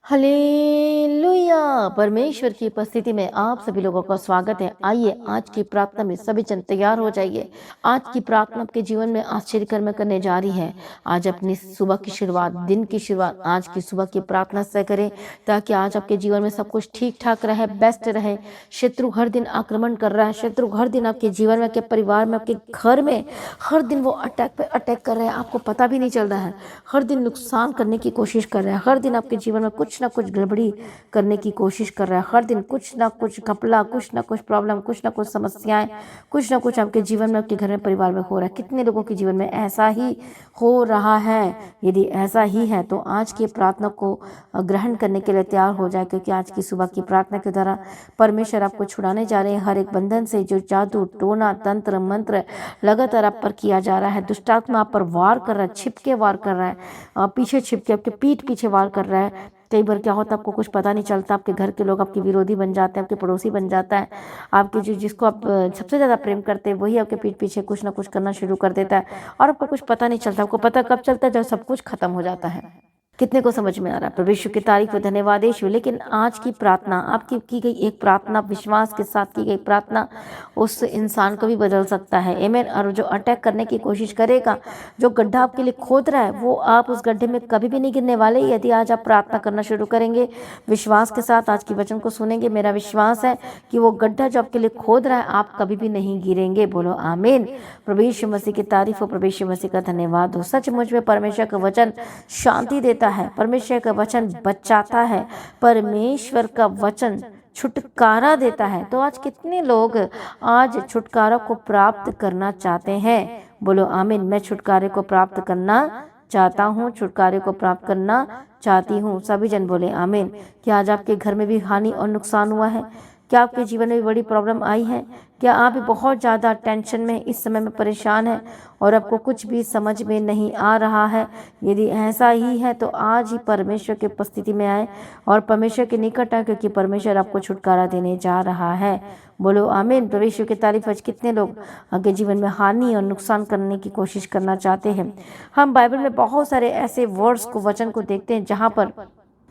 Hallelujah. परमेश्वर की उपस्थिति में आप सभी लोगों का स्वागत है। आइए आज की प्रार्थना में सभी जन तैयार हो जाइए। आज की प्रार्थना आपके जीवन में आश्चर्य कर्म करने जा रही है। आज अपनी सुबह की शुरुआत, दिन की शुरुआत आज की सुबह की प्रार्थना से करें, ताकि आज आपके जीवन में सब कुछ ठीक ठाक रहे, बेस्ट रहे। शत्रु हर दिन आक्रमण कर रहा है, शत्रु हर दिन आपके जीवन में, आपके परिवार में, आपके घर में हर दिन वो अटैक पे अटैक कर रहे हैं, आपको पता भी नहीं चल रहा है। हर दिन नुकसान करने की कोशिश कर रहा है, हर दिन आपके जीवन में कुछ ना कुछ गड़बड़ी करने की कोशिश कर रहा है, हर दिन कुछ ना कुछ घपला, कुछ ना कुछ प्रॉब्लम, कुछ ना कुछ समस्याएं, कुछ ना कुछ आपके जीवन में, आपके घर में, परिवार में हो रहा है। कितने लोगों के जीवन में ऐसा ही हो रहा है? यदि ऐसा ही है तो आज की प्रार्थना को ग्रहण करने के लिए तैयार हो जाए, क्योंकि आज की सुबह की प्रार्थना के द्वारा परमेश्वर आपको छुड़ाने जा रहे हैं हर एक बंधन से, जो जादू टोना तंत्र मंत्र लगातार आप पर किया जा रहा है। दुष्टात्मा आप पर वार कर रहा है, छिपके वार कर रहा है, पीछे छिपके आपके पीठ पीछे वार कर रहा है। कई बार क्या होता है, आपको कुछ पता नहीं चलता, आपके घर के लोग आपके विरोधी बन जाते हैं, आपके पड़ोसी बन जाता है। आपके जिसको आप सबसे ज़्यादा प्रेम करते हैं वही आपके पीठ पीछे कुछ ना कुछ करना शुरू कर देता है, और आपको कुछ पता नहीं चलता। आपको पता कब चलता है? जब सब कुछ खत्म हो जाता है। कितने को समझ में आ रहा है? परमेश्वर की तारीफ और धन्यवाद यीशु। लेकिन आज की प्रार्थना, आपकी की गई एक प्रार्थना, विश्वास के साथ की गई प्रार्थना उस इंसान को भी बदल सकता है। आमीन। और जो अटैक करने की कोशिश करेगा, जो गड्ढा आपके लिए खोद रहा है, वो आप उस गड्ढे में कभी भी नहीं गिरने वाले, यदि आज आप प्रार्थना करना शुरू करेंगे, विश्वास के साथ आज की वचन को सुनेंगे। मेरा विश्वास है कि वो गड्ढा जो आपके लिए खोद रहा है, आप कभी भी नहीं गिरेंगे। बोलो आमीन। प्रभु यीशु मसीह की तारीफ हो, प्रभु यीशु मसीह का धन्यवाद हो। सचमुच में परमेश्वर का वचन शांति देता है, परमेश्वर का वचन बचाता है, परमेश्वर का वचन छुटकारा देता है। तो आज कितने लोग आज छुटकारा को प्राप्त करना चाहते हैं? बोलो आमीन। मैं छुटकारे को प्राप्त करना चाहता हूँ, छुटकारे को प्राप्त करना चाहती हूँ। सभी जन बोले आमीन। क्या आज आपके घर में भी हानि और नुकसान हुआ है? क्या आपके जीवन में भी बड़ी प्रॉब्लम आई है? क्या आप भी बहुत ज़्यादा टेंशन में इस समय में परेशान हैं और आपको कुछ भी समझ में नहीं आ रहा है? यदि ऐसा ही है तो आज ही परमेश्वर की उपस्थिति में आए और परमेश्वर के निकट आए, क्योंकि परमेश्वर आपको छुटकारा देने जा रहा है। बोलो आमीन। परमेश्वर की तारीफ। आज कितने लोग आपके जीवन में हानि और नुकसान करने की कोशिश करना चाहते हैं? हम बाइबल में बहुत सारे ऐसे वर्ड्स को, वचन को देखते हैं जहाँ पर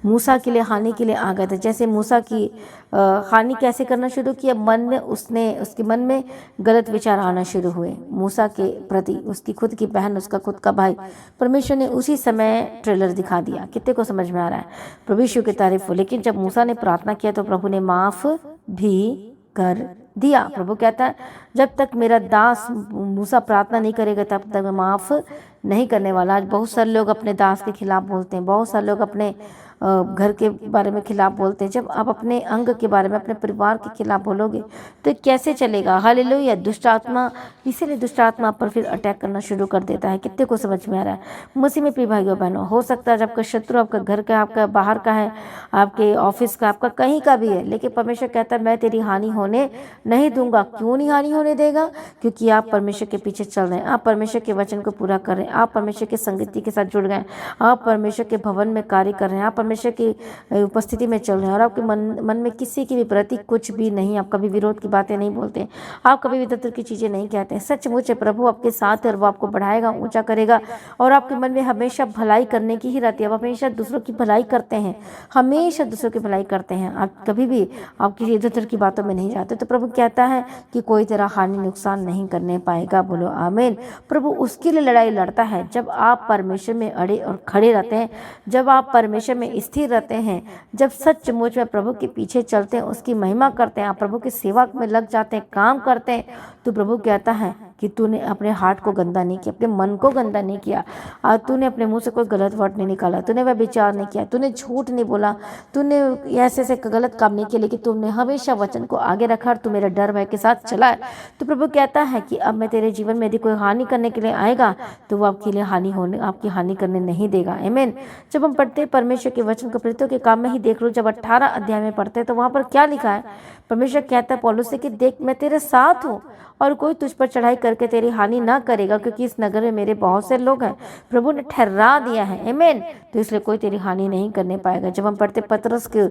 मूसा के लिए हानि के लिए आ गए थे। जैसे मूसा की हानि कैसे करना शुरू किया? मन में उसके मन में गलत विचार आना शुरू हुए मूसा के प्रति। उसकी खुद की बहन, उसका खुद का भाई, परमेश्वर ने उसी समय ट्रेलर दिखा दिया। कितने को समझ में आ रहा है? प्रभु यीशु की तारीफ हो। लेकिन जब मूसा ने प्रार्थना किया तो प्रभु ने माफ भी कर दिया। प्रभु कहता है, जब तक मेरा दास मूसा प्रार्थना नहीं करेगा तब तक मैं माफ नहीं करने वाला। आज बहुत सारे लोग अपने दास के खिलाफ बोलते हैं, बहुत सारे लोग अपने घर के बारे में खिलाफ बोलते हैं। जब आप अपने अंग के बारे में, अपने परिवार के खिलाफ बोलोगे तो कैसे चलेगा? हालेलुया। दुष्ट आत्मा, इसीलिए दुष्ट आत्मा पर फिर अटैक करना शुरू कर देता है। कितने को समझ में आ रहा है? मसीह में प्रिय भाइयों बहनों, हो सकता है आपका शत्रु आपका घर का, आपका बाहर का है, आपके ऑफिस का, आपका कहीं का भी है, लेकिन परमेश्वर कहता है मैं तेरी हानि होने नहीं दूंगा। क्यों नहीं हानि होने देगा? क्योंकि आप परमेश्वर के पीछे चल रहे हैं, आप परमेश्वर के वचन को पूरा कर रहे हैं, आप परमेश्वर की संगति के साथ जुड़ गए, आप परमेश्वर के भवन में कार्य कर रहे हैं, आप परमेश्वर की उपस्थिति में चल रहे हैं, और आपके मन में किसी की भी प्रति कुछ भी नहीं, आप कभी विरोध की बातें नहीं बोलते, आप कभी विद्रोह की चीजें नहीं कहते हैं। सचमुच प्रभु आपके साथ है और वो आपको बढ़ाएगा, ऊंचा करेगा, और आपके मन में हमेशा भलाई करने की ही रहती है। आप हमेशा दूसरों की भलाई करते हैं, हमेशा दूसरों की भलाई करते हैं, आप कभी भी आप किसी इधर की बातों में नहीं जाते। तो प्रभु कहता है कि कोई तेरा हानि नुकसान नहीं करने पाएगा। बोलो आमीन। प्रभु उसके लिए लड़ाई लड़ता है जब आप परमेश्वर में अड़े और खड़े रहते हैं, जब आप परमेश्वर में स्थिर रहते हैं, जब सचमुच में प्रभु के पीछे चलते हैं, उसकी महिमा करते हैं, आप प्रभु की सेवा में लग जाते हैं, काम करते हैं, तो प्रभु कहता है कि तूने अपने हार्ट को गंदा नहीं किया, अपने मन को गंदा नहीं किया, और तूने अपने मुंह से कोई गलत वर्ड नहीं निकाला, तूने वह विचार नहीं किया, तूने झूठ नहीं बोला, तूने ऐसे ऐसे गलत काम नहीं किया, लेकिन तुमने हमेशा वचन को आगे रखा और तू मेरा डर भय के साथ चला है। तो प्रभु कहता है कि अब मैं तेरे जीवन में यदि कोई हानि करने के लिए आएगा तो वो आपकी हानि करने नहीं देगा। आमीन। जब हम पढ़ते हैं परमेश्वर के वचन को, प्रेरितों के काम में ही देख लो, जब 18 अध्याय में पढ़ते हैं तो वहां पर क्या लिखा है? परमेश्वर कहता है पौलुस से कि देख मैं तेरे साथ हूँ और कोई तुझ पर चढ़ाई करके तेरी हानि ना करेगा, क्योंकि इस नगर में मेरे बहुत से लोग हैं। प्रभु ने ठहरा दिया है। आमीन। तो इसलिए कोई तेरी हानि नहीं करने पाएगा। जब हम पढ़ते पतरस के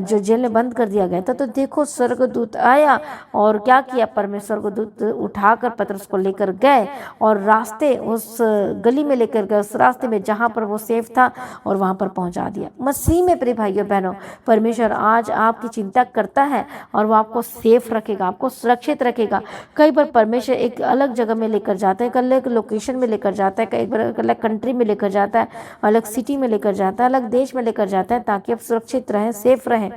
जो जेल में बंद कर दिया गया था, तो देखो स्वर्गदूत आया और क्या किया? परमेश्वर स्वर्गदूत उठाकर पतरस को लेकर गए और रास्ते उस गली में लेकर गए, उस रास्ते में जहाँ पर वो सेफ था, और वहाँ पर पहुँचा दिया। दिया। मसीह में प्रिय भाइयों बहनों, परमेश्वर आज आपकी चिंता करता है और वो आपको सेफ रखेगा, आपको सुरक्षित रखेगा। कई बार परमेश्वर एक अलग जगह में लेकर जाता है, एक अलग लोकेशन में लेकर जाता है, कई बार अलग कंट्री में लेकर जाता है, अलग सिटी में लेकर जाता है, अलग देश में लेकर जाता है, ताकि आप सुरक्षित रहें, सेफ रहें।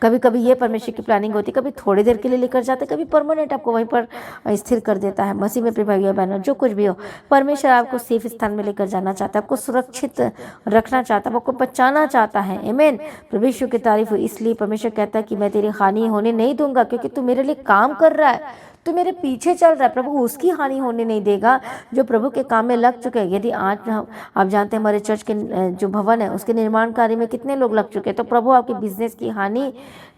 कभी कभी ये परमेश्वर की प्लानिंग होती है, कभी थोड़ी देर के लिए लेकर जाते हैं, कभी परमानेंट आपको वहीं पर स्थिर कर देता है। मसीह में प्रिय भाइयों बहनों, जो कुछ भी हो, परमेश्वर आपको सेफ स्थान में लेकर जाना चाहता है, आपको सुरक्षित रखना चाहता है, आपको बचाना चाहता है। आमीन। प्रभु यीशु की तारीफ हो। इसलिए परमेश्वर कहता है कि मैं तेरी हानि होने नहीं दूंगा, क्योंकि तू मेरे लिए काम कर रहा है, तो मेरे पीछे चल रहा है। प्रभु उसकी हानि होने नहीं देगा जो प्रभु के काम में लग चुके हैं। यदि आज आप जानते हैं हमारे चर्च के जो भवन है उसके निर्माण कार्य में कितने लोग लग चुके हैं, तो प्रभु आपके बिजनेस की हानि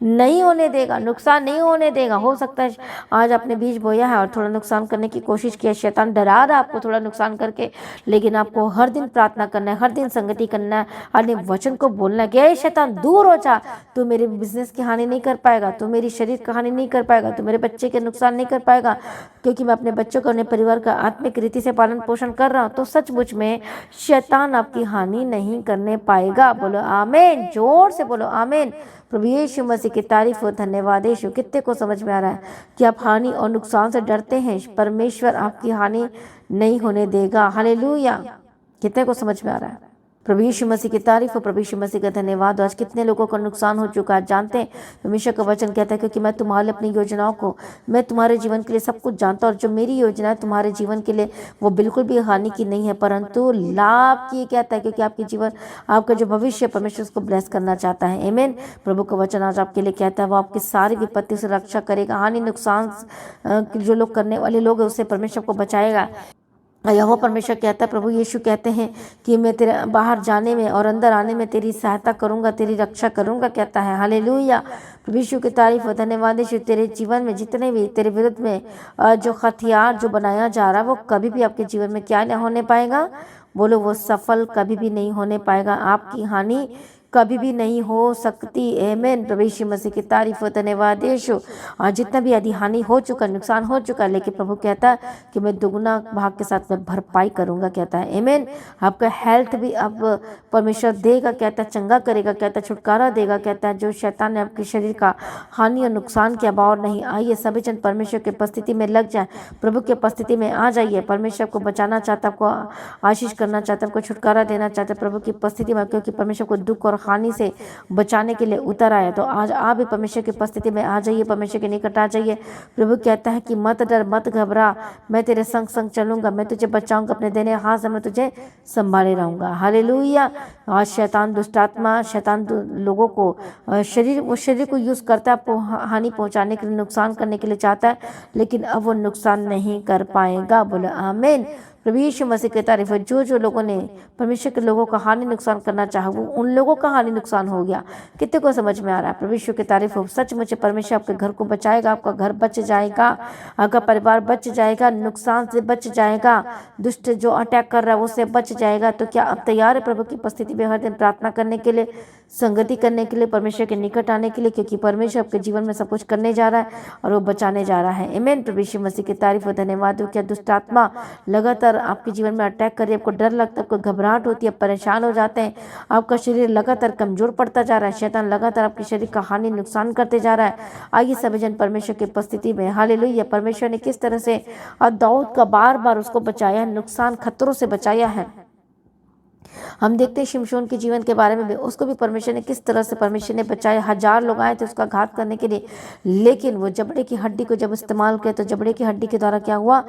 नहीं होने देगा, नुकसान नहीं होने देगा। हो सकता है आज आपने बीज बोया है और थोड़ा नुकसान करने की कोशिश किया, शैतान डरा रहा है आपको थोड़ा नुकसान करके, लेकिन आपको हर दिन प्रार्थना करना है, हर दिन संगति करना है, हर दिन वचन को बोलना है कि हे शैतान दूर हो जा, तू मेरे बिजनेस की हानि नहीं कर पाएगा, तू मेरी शरीर की हानि नहीं कर पाएगा, तू मेरे बच्चे के नुकसान नहीं कर पाएगा, क्योंकि मैं अपने बच्चों को, अपने परिवार का आत्मिक रीति से पालन पोषण कर रहा हूँ। तो सचमुच में शैतान आपकी हानि नहीं करने पाएगा। बोलो आमीन, जोर से बोलो आमीन। प्रभु यीशु मसीह की तारीफ हो, धन्यवाद यीशु। कितने को समझ में आ रहा है कि आप हानि और नुकसान से डरते हैं, परमेश्वर आपकी हानि नहीं होने देगा। हालेलुया। कितने को समझ में आ रहा है? प्रभु यीशु मसीह की तारीफ हो, प्रभु यीशु मसीह का धन्यवाद। आज कितने लोगों का नुकसान हो चुका है जानते हैं? परमेश्वर का वचन कहता है क्योंकि मैं तुम्हारे अपनी योजनाओं को, मैं तुम्हारे जीवन के लिए सब कुछ जानता हूँ, और जो मेरी योजना है तुम्हारे जीवन के लिए वो बिल्कुल भी हानि की नहीं है, परंतु लाभ की। कहता है क्योंकि आपके जीवन, आपका जो भविष्य परमेश्वर उसको ब्लेस करना चाहता है। आमीन। प्रभु का वचन आज आपके लिए कहता है वो आपकी सारी विपत्ति से रक्षा करेगा। हानि नुकसान जो लोग करने वाले लोग हैं उससे परमेश्वर को बचाएगा। यहोवा परमेश्वर कहता है, प्रभु यीशु कहते हैं कि मैं तेरे बाहर जाने में और अंदर आने में तेरी सहायता करूंगा, तेरी रक्षा करूंगा, कहता है। हालेलुया। प्रभु यीशु की तारीफ हो, धन्यवाद यीशु। तेरे जीवन में जितने भी तेरे विरुद्ध में जो हथियार जो बनाया जा रहा है वो कभी भी आपके जीवन में क्या नहीं होने पाएगा? बोलो, वो सफल कभी भी नहीं होने पाएगा। आपकी हानि कभी भी नहीं हो सकती। आमीन। प्रभु यीशु मसीह की तारीफ हो, धन्यवाद यीशु। और जितना भी यदि हानि हो चुका, नुकसान हो चुका, लेकिन प्रभु कहता है कि मैं दुगुना भाग के साथ में भरपाई करूंगा, कहता है। आमीन। आपका हेल्थ भी अब परमेश्वर देगा, कहता है, चंगा करेगा, कहता है, छुटकारा देगा, कहता है। जो शैतान ने आपके शरीर का हानि और नुकसान किया, और नहीं। आइए सभी जन परमेश्वर की उपस्थिति में लग जाए, प्रभु की उपस्थिति में आ जाइए। परमेश्वर को बचाना चाहता, आपको आशीष करना चाहता, आपको छुटकारा देना चाहता है प्रभु की उपस्थिति में, क्योंकि परमेश्वर को दुख और हानि से बचाने के लिए उतर आया। तो आज आप भी परमेश्वर की उपस्थिति में आ जाइए, परमेश्वर के निकट आ जाइए। प्रभु कहता है कि मत डर, मत घबरा, मैं तेरे संग संग चलूंगा, मैं तुझे बचाऊंगा, अपने देने हाथ से मैं तुझे संभाले रहूंगा। हालेलुया। आज शैतान, दुष्टात्मा, शैतान लोगों को वो शरीर को यूज करता है, आपको हानि पहुंचाने के लिए, नुकसान करने के लिए चाहता है, लेकिन अब वो नुकसान नहीं कर पाएगा। बोलो आमीन। प्रभु यीशु मसीह की तारीफ है। जो लोगों ने परमेश्वर के लोगों का हानि नुकसान करना चाहा, वो उन लोगों का हानि नुकसान हो गया। कितने को समझ में आ रहा है? प्रभु यीशु की तारीफ हो। सचमुच परमेश्वर आपके घर को बचाएगा, आपका घर बच जाएगा, आपका परिवार बच जाएगा, नुकसान से बच जाएगा, दुष्ट जो अटैक कर रहा है उससे बच जाएगा। तो क्या आप तैयार है प्रभु की उपस्थिति में हर दिन प्रार्थना करने के लिए, संगति करने के लिए, परमेश्वर के निकट आने के लिए? क्योंकि परमेश्वर आपके जीवन में सब कुछ करने जा रहा है और वो बचाने जा रहा है। आमीन। प्रभु यीशु मसीह की तारीफ हो, धन्यवाद हो। क्या दुष्ट आत्मा लगातार आपके जीवन में अटैक कर रही है, आपको डर लगता है, आपको घबराहट होती है, परेशान हो जाते हैं, आपका शरीर लगातार कमजोर पड़ता जा रहा है, शैतान लगातार आपके शरीर का हानि नुकसान करते जा रहा है? आइए सभी जन परमेश्वर की उपस्थिति में। हालेलुया। परमेश्वर ने किस तरह से दाऊद का बार बार उसको बचाया, नुकसान खतरों से बचाया है। हम देखते हैं शिमशोन के जीवन के बारे में भी, उसको भी परमेश्वर ने किस तरह से परमेश्वर ने बचाया। 1000 लोग आए थे उसका घात करने के लिए, लेकिन वो जबड़े की हड्डी को जब इस्तेमाल किया तो जबड़े की हड्डी के द्वारा क्या हुआ?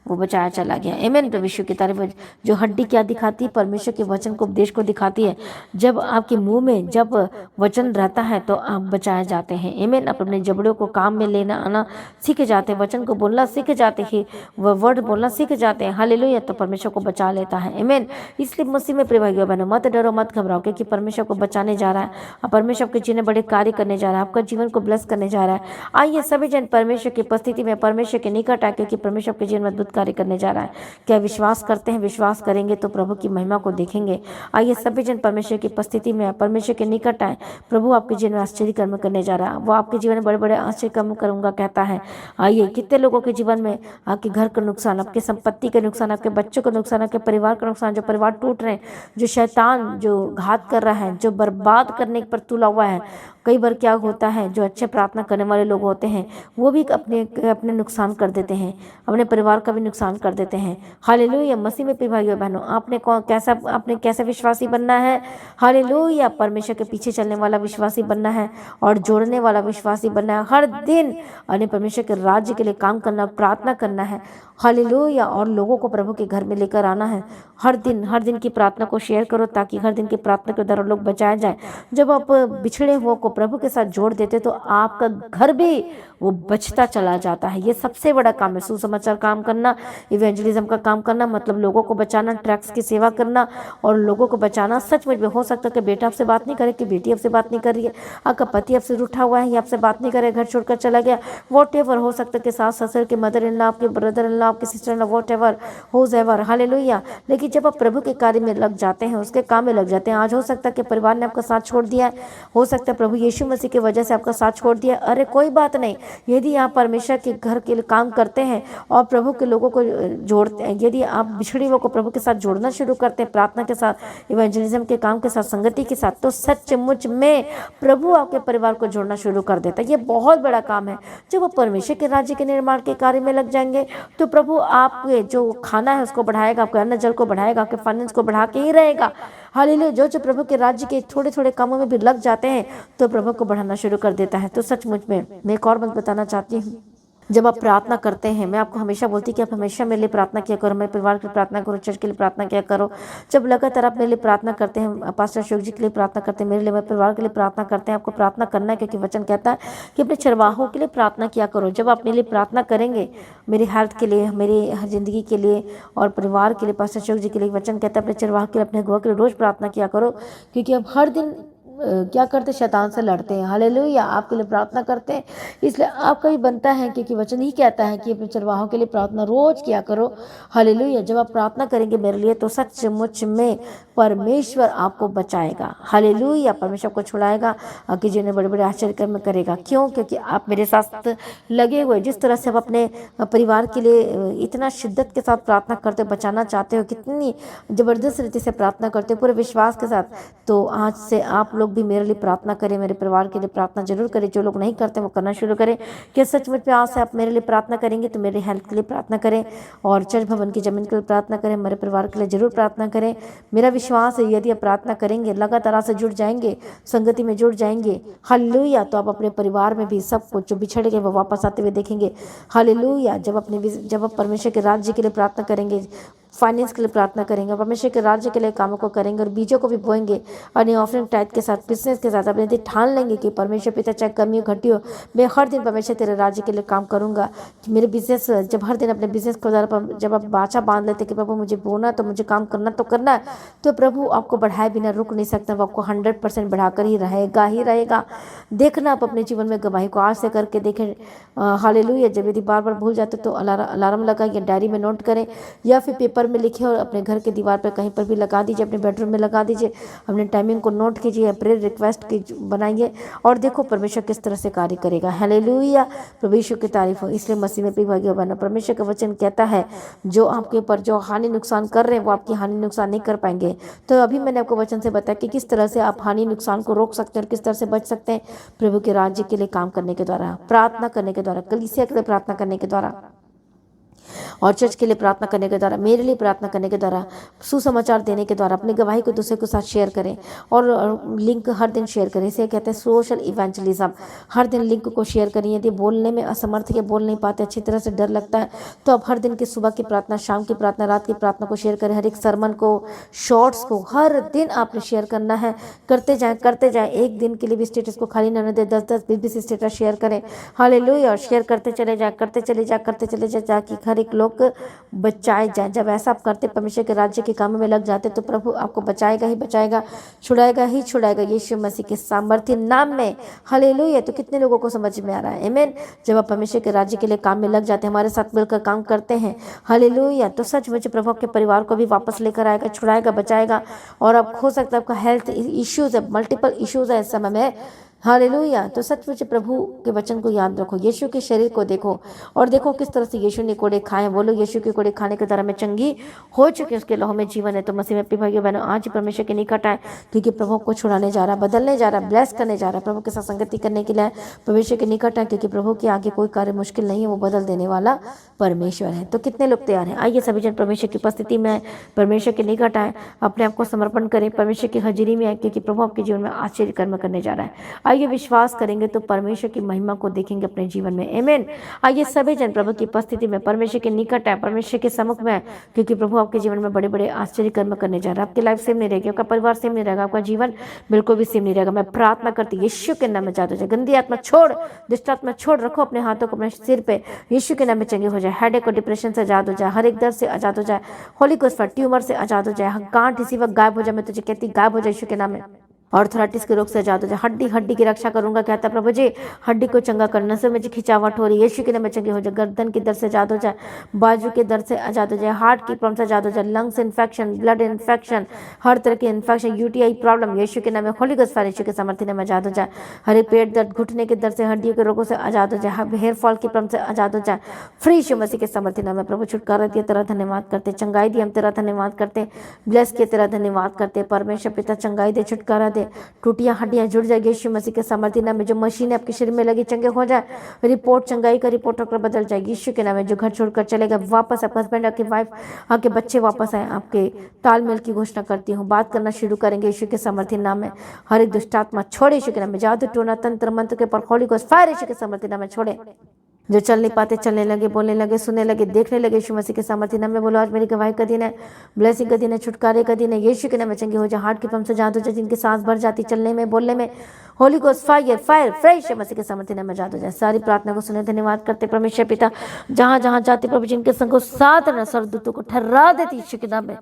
वो बचाया चला गया। आमीन। प्रभु यीशु की तारीफ। जो हड्डी क्या दिखाती है? परमेश्वर के वचन को, उपदेश को दिखाती है। जब आपके मुंह में जब वचन रहता है तो आप बचाए जाते हैं। आमीन। आप अपने जबड़ों को काम में लेना आना सीख जाते हैं, वचन को बोलना सीख जाते हैं, वह वर्ड बोलना सीख जाते हैं। हालेलुया। तो परमेश्वर को बचा लेता है। आमीन। इसलिए मसीह में भाइयों बहनों, मत डरो, मत घबराओ, क्योंकि परमेश्वर को बचाने जा रहा है और परमेश्वर आपके जीवन में बड़े कार्य करने जा रहा है, आपका जीवन को ब्लेस करने जा रहा है। आइए सभी जन परमेश्वर की उपस्थिति में, परमेश्वर के निकट आए, क्योंकि परमेश्वर आपके जीवन में अद्भुत कार्य करने जा रहा है। क्या विश्वास करते हैं? विश्वास करेंगे तो प्रभु की महिमा को देखेंगे। आइए सभी जन परमेश्वर की उपस्थिति में, परमेश्वर के निकट आए। प्रभु आपके जीवन में आश्चर्य कर्म करने जा रहा है, वो आपके जीवन में बड़े बड़े आश्चर्य कर्म करूंगा, कहता है। आइए, कितने लोगों के जीवन में आपके घर का नुकसान, आपके संपत्ति का नुकसान, आपके बच्चों का नुकसान, आपके परिवार का नुकसान, जो परिवार टूट रहे हैं, जो शैतान जो घात कर रहा है, जो बर्बाद करने पर तुला हुआ है। कई बार क्या होता है, जो अच्छे प्रार्थना करने वाले लोग होते हैं वो भी अपने अपने नुकसान कर देते हैं, अपने परिवार का भी नुकसान कर देते हैं। हालेलुया। मसीह में प्रिय भाइयों बहनों, आपने कैसा विश्वासी बनना है? हालेलुया। परमेश्वर के पीछे चलने वाला विश्वासी बनना है और जोड़ने वाला विश्वासी बनना है। हर दिन अपने परमेश्वर के राज्य के लिए काम करना, प्रार्थना करना है। हालेलुया। और लोगों को प्रभु के घर में लेकर आना है। हर दिन की प्रार्थना को शेयर करो ताकि हर दिन की प्रार्थना के द्वारा लोग बचाए जाए। जब आप बिछड़े हुए को प्रभु के साथ जोड़ देते तो आपका घर भी वो बचता चला जाता है। ये सबसे बड़ा काम है, सुसमाचार काम करना, इवेंजलिज्म का काम करना, मतलब लोगों को बचाना, ट्रैक्स की सेवा करना और लोगों को बचाना। सचमुच में हो सकता है कि बेटा आपसे बात नहीं करे, कि बेटी आपसे बात नहीं कर रही है, आपका पति आपसे रूठा हुआ है या आपसे बात नहीं करे, घर छोड़कर चला गया, वॉटएवर हो सकता है कि सास ससुर के मदर इन लॉ, आपके ब्रदर इन लॉ, आपके sister in law, whatever however. Hallelujah. लेकिन जब आप प्रभु के कार्य में लग जाते हैं, उसके काम में लग जाते हैं, आज हो सकता है कि परिवार ने आपका साथ छोड़ दिया है, हो सकता है प्रभु यीशु मसीह की वजह से आपका साथ छोड़ दिया। अरे कोई बात नहीं, यदि आप परमेश्वर के घर के लिए काम करते हैं और प्रभु के लोगों को जोड़ते हैं, यदि आप बिछड़ी हुए को प्रभु के साथ जोड़ना शुरू करते हैं, प्रार्थना के साथ, इवेंजलिज्म के काम के साथ, संगति के साथ, तो सचमुच में प्रभु आपके परिवार को जोड़ना शुरू कर देता है। ये बहुत बड़ा काम है। जब वो परमेश्वर के राज्य के निर्माण के कार्य में लग जाएंगे तो प्रभु आपके जो खाना है उसको बढ़ाएगा, आपके अन्न जल को बढ़ाएगा, आपके फाइनेंस को बढ़ा के ही रहेगा। हालेलुया। जो प्रभु के राज्य के थोड़े थोड़े कामों में भी लग जाते हैं तो प्रभु को बढ़ाना शुरू कर देता है। तो सचमुच में मैं एक और बात बताना चाहती हूँ, जब आप प्रार्थना करते हैं, मैं आपको हमेशा बोलती कि आप हमेशा मेरे लिए प्रार्थना किया करो, मेरे परिवार के लिए प्रार्थना करो, चर्च के लिए प्रार्थना किया करो। जब लगातार आप मेरे लिए प्रार्थना करते हैं, पास्टर अशोक जी के लिए प्रार्थना करते हैं, मेरे लिए, मेरे परिवार के लिए प्रार्थना करते हैं, आपको प्रार्थना करना है क्योंकि वचन कहता है कि अपने चरवाहों के लिए प्रार्थना किया करो। जब आप मेरे लिए प्रार्थना करेंगे, मेरी हेल्थ के लिए, मेरी ज़िंदगी के लिए और परिवार के लिए, पास्टर अशोक जी के लिए वचन कहता है अपने चरवाहों के लिए, अपने गवाह के लिए रोज़ प्रार्थना किया करो, क्योंकि अब हर दिन क्या करते, शैतान से लड़ते हैं। हालेलुया। आपके लिए प्रार्थना करते हैं, इसलिए आपका भी बनता है, क्योंकि वचन ही कहता है कि अपने चरवाहों के लिए प्रार्थना रोज किया करो। हालेलुया। जब आप प्रार्थना करेंगे मेरे लिए तो सचमुच में परमेश्वर आपको बचाएगा। हालेलुया। परमेश्वर को छुड़ाएगा, आपके जीवन में बड़े बड़े आश्चर्य कर्म करेगा। क्यों? क्योंकि आप मेरे साथ लगे हुए। जिस तरह से आप अपने परिवार के लिए इतना शिद्दत के साथ प्रार्थना करते हो, बचाना चाहते हो, कितनी ज़बरदस्त रीति से प्रार्थना करते हो पूरे विश्वास के साथ, तो आज से आप लोग भी मेरे लिए प्रार्थना करें, मेरे परिवार के लिए प्रार्थना जरूर करें। जो लोग नहीं करते वो करना शुरू करें। कि सचमुच में आज से आप मेरे लिए प्रार्थना करेंगे तो मेरे हेल्थ के लिए प्रार्थना करें और चर्च भवन की जमीन के लिए प्रार्थना करें, मेरे परिवार के लिए जरूर प्रार्थना करें। मेरा विश्वास है यदि आप प्रार्थना करेंगे, लगातार से जुड़ जाएंगे, संगति में जुड़ जाएंगे, हालेलुया, तो आप अपने परिवार में भी सब कुछ जो बिछड़ गए वो वापस आते हुए देखेंगे। हालेलुया। जब आप परमेश्वर के राज्य के लिए प्रार्थना करेंगे, फाइनेंस के लिए प्रार्थना करेंगे, परमेश्वर के राज्य के लिए कामों को करेंगे और बीजों को भी बोएंगे, और ऑफरिंग टाइट के साथ, बिजनेस के साथ अपने यदि ठान लेंगे कि परमेश्वर पिता चाहे कमी हो घटी हो, मैं हर दिन परमेश्वर तेरे राज्य के लिए काम करूंगा। मेरे बिजनेस, जब हर दिन अपने बिजनेस के द्वारा जब आप बाचा बांध लेते कि प्रभु मुझे बोना तो मुझे काम करना तो करना है, तो प्रभु आपको बढ़ाए बिना रुक नहीं सकता, वो आपको 100% बढ़ाकर ही रहेगा। देखना आप अपने जीवन में गवाही को आज से करके देखें। हालेलुया। जब यदि बार बार भूल जाते तो अलार्म लगाइए, डायरी में नोट करें या फिर पेपर में लिखिए और अपने घर के दीवार पर कहीं पर भी लगा दीजिए, अपने बेडरूम में लगा दीजिए, अपने टाइमिंग को नोट कीजिए, प्रेयर रिक्वेस्ट की बनाइए और देखो परमेश्वर किस तरह से कार्य करेगा। हालेलुया। प्रभु यीशु की तारीफ हो। इसलिए मसीह में प्रिय भाइयों बहनों, परमेश्वर का वचन कहता है जो आपके ऊपर जो हानि नुकसान कर रहे हैं वो आपकी हानि नुकसान नहीं कर पाएंगे। तो अभी मैंने आपको वचन से बताया कि किस तरह से आप हानि नुकसान को रोक सकते हैं और किस तरह से बच सकते हैं प्रभु के राज्य के लिए काम करने के द्वारा, प्रार्थना करने के द्वारा, कलीसिया के लिए प्रार्थना करने के द्वारा और चर्च के लिए प्रार्थना करने के द्वारा, मेरे लिए प्रार्थना करने के द्वारा, सुसमाचार देने के द्वारा, अपनी गवाही को दूसरे के साथ शेयर करें और लिंक हर दिन शेयर करें। इसे कहते हैं सोशल इवेंजलिज्म। हर दिन लिंक को शेयर करें। यदि बोलने में असमर्थ या बोल नहीं पाते, अच्छी तरह से डर लगता है, तो आप हर दिन की सुबह की प्रार्थना, शाम की प्रार्थना, रात की प्रार्थना को शेयर करें। हर एक सरमन को, शॉर्ट्स को हर दिन आपने शेयर करना है। करते जाएं। एक दिन के लिए भी स्टेटस को खाली न दे, 10-10, 20-20 स्टेटस शेयर करें। हालेलुया। और शेयर करते चले जाए ताकि हर एक लोग बचाए जाए। जब ऐसा आप करते, परमेश्वर के राज्य के कामों में लग जाते, तो प्रभु आपको बचाएगा ही बचाएगा, छुड़ाएगा ही छुड़ाएगा, यीशु मसीह के सामर्थ्य नाम में। हालेलुया। तो कितने लोगों को समझ में आ रहा है? आमीन। जब आप परमेश्वर के राज्य के लिए काम में लग जाते हैं, हमारे साथ मिलकर काम करते हैं, हालेलुया, तो सच मुझे प्रभु आपके परिवार को भी वापस लेकर आएगा, छुड़ाएगा, बचाएगा। और अब हो सकता है आपका हेल्थ इश्यूज है, मल्टीपल इश्यूज है इस समय में, हालेलुया। तो सचमुच प्रभु के वचन को याद रखो, यीशु के शरीर को देखो और देखो किस तरह से यीशु ने कोड़े खाए। बोलो यीशु के कोड़े खाने के द्वारा मैं चंगी हो चुकी, उसके लहू में जीवन है। तो मसीह में अपने भाइयों बहनों आज ही परमेश्वर के निकट आए, क्योंकि प्रभु को छुड़ाने जा रहा, बदलने जा रहा, ब्लेस करने जा रहा, प्रभु के साथ संगति करने के लिए परमेश्वर के निकट आए, क्योंकि प्रभु के आगे कोई कार्य मुश्किल नहीं है, वो बदल देने वाला परमेश्वर है। तो कितने लोग तैयार हैं? आइए सभी जन परमेश्वर की उपस्थिति में परमेश्वर के निकट आए, अपने आप को समर्पण करें, परमेश्वर की हाजिरी में आए, क्योंकि प्रभु आपके जीवन में आश्चर्य कर्म करने जा रहा है। आइए विश्वास करेंगे तो परमेश्वर की महिमा को देखेंगे अपने जीवन में। आमीन। आइए सभी जन प्रभु की उपस्थिति में परमेश्वर के निकट है, परमेश्वर के सम्मुख में, क्योंकि प्रभु आपके जीवन में बड़े बड़े आश्चर्य कर्म करने जा रहा है। आपकी लाइफ सेम नहीं रहेगी, आपका परिवार सेम नहीं रहेगा, आपका जीवन बिल्कुल भी सेम नहीं रहेगा। मैं प्रार्थना करती यीशु के नाम में जादू जाए, गंदी आत्मा छोड़, दुष्ट आत्मा छोड़, रखो अपने हाथों को अपने सिर पे, यीशु के नाम में चंगे हो जाए। हेडेक और डिप्रेशन से आजाद हो जाए, हर एक दर्द से आजाद हो जाए, होली गोस्ट ट्यूमर से आजाद हो जाए, गांठ इसी वक्त गायब हो जाए। मैं तुझे कहती गायब हो जाए यीशु के नाम में। ऑर्थराइटिस के रोग से आजाद हो जाए, हड्डी हड्डी की रक्षा करूंगा कहता प्रभु जी, हड्डी को चंगा कर, नसों में जो खिंचावट हो रही है यीशु के नाम में चंगी हो जाए, गर्दन के दर्द से आजाद हो जाए, बाजू के दर्द से आजाद हो जाए, हार्ट की प्रॉब्लम से आजाद हो जाए, लंग्स इन्फेक्शन, ब्लड इन्फेक्शन, हर तरह के इन्फेक्शन, यूटीआई प्रॉब्लम यीशु के नाम में, होली गोस्ट फायर यीशु के सामर्थ्य में आजाद हो जाए, हर एक पेट दर्द, घुटने के दर्द से, हड्डियों के रोगों से आजाद हो जाए, हेयर फॉल की प्रॉब्लम से आजाद हो जाए, फ्री यीशु मसीह के सामर्थ्य नाम में। प्रभु छुटकारा दिया तेरा धन्यवाद करते, चंगाई दी हम तेरा धन्यवाद करते, ब्लेस किए तेरा धन्यवाद करते। परमेश्वर पिता चंगाई दे, छुटकारा दे, टूटियां हड्डियां जुड़ जाएगी यीशु मसीह के सामर्थ्य नाम में। जो मशीन आपके शरीर में लगी चंगे हो जाए, रिपोर्ट चंगाई का रिपोर्ट होकर बदल जाएगी यीशु के नाम में। जो घर छोड़कर चलेगा वापस, आपका हस्बैंड, आपके वाइफ, आपके बच्चे वापस आए, आपके तालमेल की घोषणा करती हूँ, बात करना शुरू करेंगे यीशु के सामर्थ्य नाम में। हर एक दुष्ट आत्मा छोड़े यीशु के नाम में, जादू टोना तंत्र मंत्र के पर होली गोस्ट फायर यीशु के सामर्थ्य नाम में छोड़े। जो चल नहीं पाते चलने लगे, बोलने लगे, सुनने लगे, देखने लगे यीशु मसीह के सामर्थ्य नाम में। बोलो आज मेरी गवाही का दिन है, ब्लेसिंग का दिन है, छुटकारे का दिन है यीशु के नाम में। चंगे हो जाए, हार्ट की प्रॉब्लम से आजाद हो जाए, जिनकी सांस भर जाती चलने में बोलने में, holy ghost fire fire fresh मसीह के सामर्थ्य नाम में आजाद हो जाए। सारी प्रार्थना को सुने धन्यवाद करते परमेश्वर पिता, जहाँ जहाँ जाते प्रभु जिनके संग को साथ न स्वर्गदूतों को ठहरा देती यीशु के नाम में।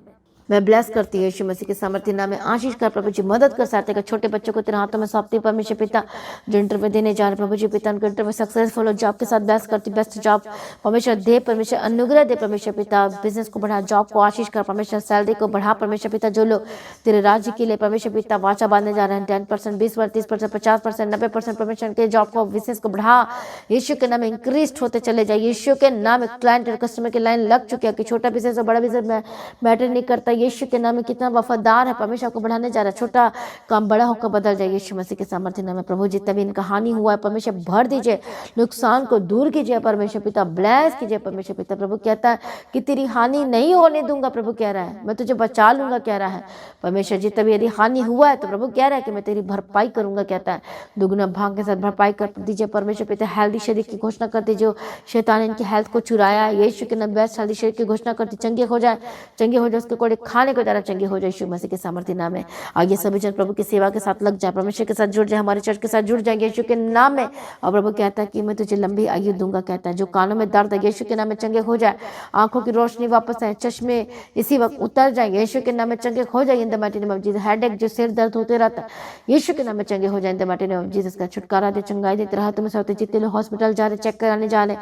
मैं ब्लेस करती हूँ यीशु मसीह के सामर्थ्य नाम में। आशीष कर प्रभु जी, मदद कर, सहायता कर। छोटे बच्चों को तेरे हाथों में सौंपती हूँ परमेश्वर पिता, जो इंटरव्यू देने जा रहे प्रभु जी पिता, उनको इंटरव्यू सक्सेसफुल हो, जॉब के साथ ब्लेस करती, बेस्ट जॉब परमेश्वर दे, परमेश्वर अनुग्रह दे परमेश्वर पिता, बिजनेस को बढ़ा, जॉब को आशीष कर परमेश्वर, सैलरी को बढ़ा परमेश्वर पिता। जो लोग तेरे राज्य के लिए परमेश्वर पिता वाचा बांधने जा रहे हैं, 10%, 20%, 30%, 50%, 90% परमेश्वर के जॉब को, बिजनेस को बढ़ा यीशु के नाम में, इंक्रीज होते चले जाए यीशु के नाम में। क्लाइंट और कस्टमर की लाइन लग चुकी है कि छोटा बिजनेस और बड़ा बिजनेस मैटर नहीं करता यीशु के नाम में। कितना वफादार है परमेश्वर को बढ़ाने जा रहा है, छोटा काम बड़ा होकर बदल जाए यीशु मसीह के सामर्थ्य नाम में। प्रभु जितना भी इनका हानि हुआ है परमेश्वर भर दीजिए, नुकसान को दूर कीजिए परमेश्वर पिता, ब्लेस कीजिए परमेश्वर पिता। प्रभु कहता है कि तेरी हानि नहीं होने दूंगा, प्रभु कह रहा है मैं तुझे बचा लूंगा कह रहा है परमेश्वर जी। तभी यदि हानि हुआ है तो प्रभु कह रहा है कि मैं तेरी भरपाई करूंगा, कहता है दुगुना भाग के साथ भरपाई कर दीजिए परमेश्वर पिता। हेल्दी शरीर की घोषणा करती, जो शैतान इनकी हेल्थ को चुराया है यीशु के नाम, बेस्ट हेल्दी शरीर की घोषणा करती, चंगे हो जाए, चंगे हो जाए, उसके कोड़े खाने को द्वारा चंगे हो जाए यीशु मसीह के सामर्थ्य नाम में। आगे सभी जन प्रभु की सेवा के साथ लग जाए, परमेश्वर के साथ जुड़ जाए, हमारे चर्च के साथ जुड़ जाएंगे यीशु के नाम में। और प्रभु कहता है कि मैं तुझे लंबी आयु दूंगा, कहता है जो कानों में दर्द है यीशु के नाम में चंगे हो जाए, आंखों की रोशनी वापस आए, चश्मे इसी वक्त उतर जाएंगे यीशु के नाम में चंगे हो जाए in the mighty name of Jesus. Headache जो सिर दर्द होते रहता है यीशु के नाम में चंगे हो जाए in the mighty name of Jesus. का छुटकारा दे, चंगाई दे, तेरे हाथों में होते। जितने लोग हॉस्पिटल जा रहे, चेक कराने जा रहे,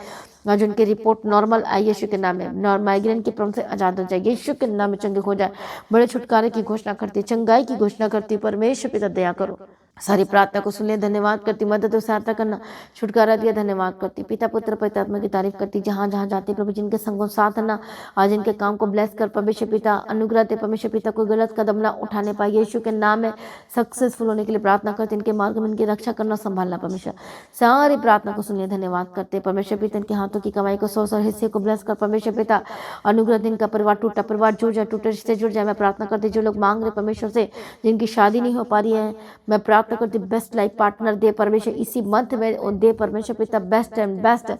आज उनकी रिपोर्ट नॉर्मल आई यीशु के नाम में, माइग्रेन की प्रॉब्लम से आजाद हो जाए यीशु के नाम में, चंगे हो जाए, बड़े छुटकारे की घोषणा करती, चंगाई की घोषणा करती, परमेश्वर पिता दया करो। सारी प्रार्थना को सुन ले, धन्यवाद करती, मदद और सहायता करना, छुटकारा दिया, धन्यवाद करती, पिता पुत्र पवित्र आत्मा की तारीफ करती। जहाँ जहाँ जाती प्रभु जिनके संगों साथ ना, आज इनके काम को ब्लेस कर परमेश्वर पिता, अनुग्रह दे परमेश्वर पिता, कोई गलत कदम ना उठाने पाए यीशु के नाम में। सक्सेसफुल होने के लिए प्रार्थना करते, इनके मार्ग में इनकी रक्षा करना, संभालना परमेश्वर। सारी प्रार्थना को सुन ले, धन्यवाद करते परमेश्वर पिता, इनके हाथों की कमाई को 100 हिस्से को ब्लेस कर परमेश्वर पिता, अनुग्रह दे, इनका परिवार टूटा परिवार जुड़ जाए, टूटे रिश्ते जुड़ जाए। मैं प्रार्थना करती, जो लोग मांग रहे परमेश्वर से, जिनकी शादी नहीं हो पा रही है, मैं प्रार्थना करती बेस्ट लाइफ पार्टनर दे परमेश्वर, इसी मंथ में दे परमेश्वर पिता, बेस्ट एंड बेस्ट।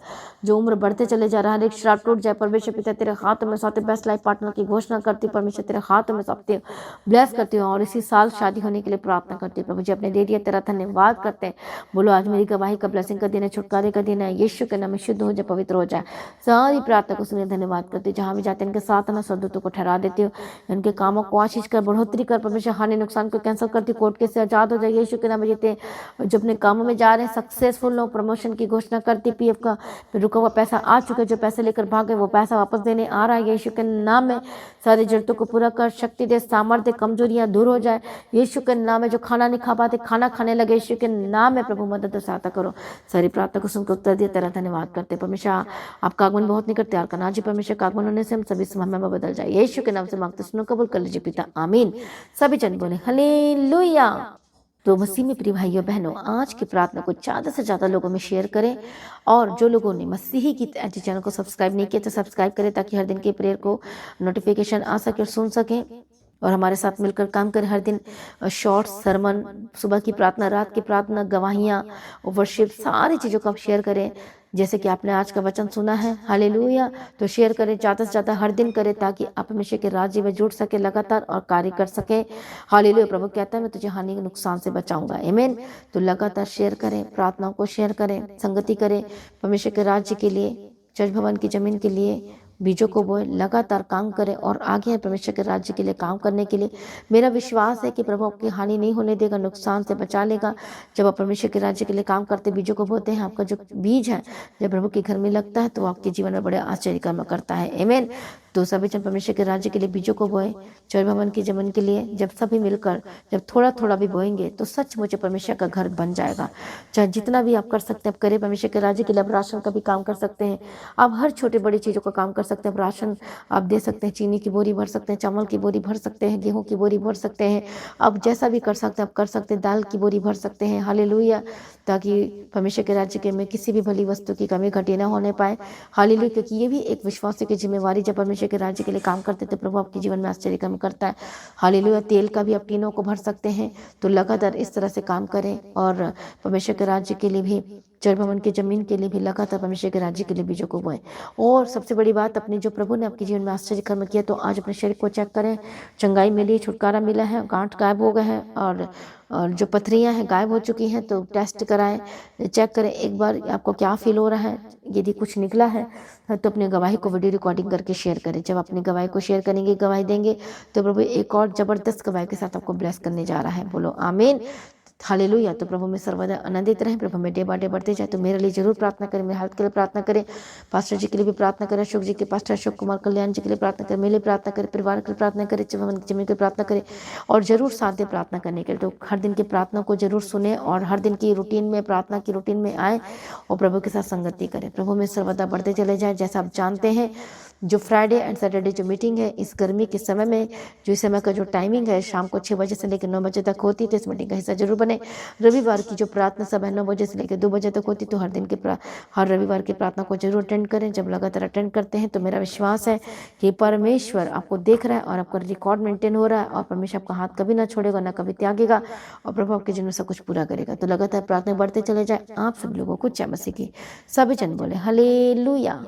जो उम्र बढ़ते चले जा रहा है, हर एक श्राप टूट जाए परमेश्वर पिता, तेरे हाथों में सौंपते, बेस्ट लाइफ पार्टनर की घोषणा करती परमेश्वर, तेरे हाथों में सौंपती हूँ, ब्लेस करती हूँ। और इसी साल शादी होने के लिए प्रार्थना करती हूँ प्रभु जी, अपने दे दिया तेरा धन्यवाद करते हैं। बोलो आज मेरी गवाही का ब्लेसिंग का दिन है, छुटकारे का दिन है, यीशु के नाम में शुद्ध हो जाए, पवित्र हो जाए। सारी प्रार्थना को सुनिए, धन्यवाद करती हूँ। जहाँ भी जाते इनके साथ ना स्वर्गदूतों को ठहरा देती हूँ, इनके कामों को आशीष कर, बढ़ोतरी कर परमेश्वर, हानि नुकसान को कैंसिल करती, कोर्ट के से आजाद हो जाए यीशु के नाम में जीते हैं। जो अपने कामों में जा रहे हैं सक्सेसफुल हो, प्रमोशन की घोषणा करती, पीएफ का रुका हुआ पैसा आ चुका है, जो पैसे लेकर भागे वो पैसा वापस देने आ रहा है यीशु के नाम में। सारी जरूरतों को पूरा कर, शक्ति दे, सामर्थ्य, कमजोरियां दूर हो जाए यीशु के नाम में। जो खाना नहीं खा पाते खाना खाने लगे यीशु के नाम में। प्रभु मदद और सहायता करो। सारी प्रार्थना को सुनकर उत्तर दिया तेरा धन्यवाद करते। परमेश्वर आपका आगमन बहुत निकट तैयार करना। आज परमेश्वर का आगमन होने से हम सभी समय में बदल जाए। यीशु के नाम से मांगते सुनो, कबूल कर लीजिए पिता, आमीन। सभी जन बोले हालेलुया। तो मसीह में प्रिय भाइयों बहनों, आज की प्रार्थना को ज़्यादा से ज़्यादा लोगों में शेयर करें, और जो लोगों ने मसीही की चैनल को सब्सक्राइब नहीं किया तो सब्सक्राइब करें, ताकि हर दिन के प्रेयर को नोटिफिकेशन आ सके और सुन सकें, और हमारे साथ मिलकर काम करें। हर दिन शॉर्ट सरमन, सुबह की प्रार्थना, रात की प्रार्थना, गवाहियाँ, वर्शिप, सारी चीज़ों को आप शेयर करें। जैसे कि आपने आज का वचन सुना है हालेलुया, तो शेयर करें ज़्यादा से ज़्यादा, हर दिन करें, ताकि आप हमेशा के राज्य में जुड़ सके लगातार और कार्य कर सके। हालेलुया। प्रभु कहता है मैं तुझे हानि के नुकसान से बचाऊंगा। आमीन। तो लगातार शेयर करें, प्रार्थनाओं को शेयर करें, संगति करें परमेश्वर के राज्य के लिए, चर्च भवन की जमीन के लिए बीजों को बोए, लगातार काम करें और आगे है परमेश्वर के राज्य के लिए काम करने के लिए। मेरा विश्वास है कि प्रभु आपकी हानि नहीं होने देगा, नुकसान से बचा लेगा। जब आप परमेश्वर के राज्य के लिए काम करते, बीजों को बोते हैं, आपका जो बीज है जब प्रभु के घर में लगता है तो आपके जीवन में बड़े आश्चर्य कर्म करता है। आमीन। तो सभी जन परमेश्वर के राज्य के लिए बीजों को बोए, चौर भवन की जमीन के लिए। जब सभी मिलकर जब थोड़ा थोड़ा भी बोएंगे तो सचमुच परमेश्वर का घर बन जाएगा। चाहे जितना भी आप कर सकते हैं आप करें परमेश्वर के राज्य के लिए। आप राशन का भी काम कर सकते हैं, आप हर छोटे बड़ी चीज़ों का काम कर सकते हैं। आप राशन आप दे सकते हैं, चीनी की बोरी भर सकते हैं, चावल की बोरी भर सकते हैं, गेहूँ की बोरी भर सकते हैं, आप जैसा भी कर सकते हैं आप कर सकते हैं। दाल की बोरी भर सकते हैं। हालेलुया। ताकि परमेश्वर के राज्य के में किसी भी भली वस्तु की कमी घटी ना होने पाए। हालेलुया। क्योंकि ये भी एक विश्वासी की जिम्मेवारी, जब परमेश्वर के राज्य के लिए काम करते थे प्रभु आपके जीवन में आश्चर्य काम करता है। हालेलुया। तेल का भी आप टीनों को भर सकते हैं। तो लगातार इस तरह से काम करें, और परमेश्वर के राज्य के लिए भी, चर भवन की जमीन के लिए भी लगातार परमेश्वर के राज्य के लिए बीजों को बोएं। और सबसे बड़ी बात, अपनी जो प्रभु ने आपके जीवन में आश्चर्य कर्म किया, तो आज अपने शरीर को चेक करें। चंगाई मिली, छुटकारा मिला है, गांठ गायब हो गए हैं, और जो पथरियां हैं गायब हो चुकी हैं, तो टेस्ट कराएं, चेक करें एक बार आपको क्या फील हो रहा है। यदि कुछ निकला है तो अपनी गवाही को वीडियो रिकॉर्डिंग करके शेयर करें। जब अपनी गवाही को शेयर करेंगे, गवाही देंगे, तो प्रभु एक और जबरदस्त गवाही के साथ आपको ब्लेस करने जा रहा है। बोलो आमीन। हालेलुया। तो प्रभु में सर्वदा आनंदित रहें, प्रभु में डे बाय डे बढ़ते जाए। तो मेरे लिए जरूर प्रार्थना करें, मेरे हेल्थ के लिए प्रार्थना करें, पास्टर जी के लिए भी प्रार्थना करें, अशोक जी के, पास्टर अशोक कुमार कल्याण जी के लिए प्रार्थना करें, मेरे लिए प्रार्थना करें, परिवार के लिए प्रार्थना करें, जमीन के लिए प्रार्थना करें, और जरूर साथ दे प्रार्थना करने के लिए। तो हर दिन की प्रार्थना को जरूर सुने, और हर दिन की रूटीन में, प्रार्थना की रूटीन में आए, और प्रभु के साथ संगति करें। प्रभु में सर्वदा बढ़ते चले जाए। जैसा आप जानते हैं, जो फ्राइडे एंड सैटरडे जो मीटिंग है इस गर्मी के समय में, जो इस समय का जो टाइमिंग है शाम को 6 बजे से लेकर 9 बजे तक होती है, तो इस मीटिंग का हिस्सा जरूर बने। रविवार की जो प्रार्थना सभा 9 बजे से लेकर 2 बजे तक होती, तो हर दिन के हर रविवार की प्रार्थना को जरूर अटेंड करें। जब लगातार अटेंड करते हैं तो मेरा विश्वास है कि परमेश्वर आपको देख रहा है, और आपका रिकॉर्ड मेंटेन हो रहा है, और परमेश्वर आपका हाथ कभी ना छोड़ेगा, ना कभी त्यागेगा, और प्रभु आपके जीवन में सब कुछ पूरा करेगा। तो लगातार प्रार्थना बढ़ते चले जाए। आप सभी लोगों को जय मसीह की। सभी जन बोले हालेलुया।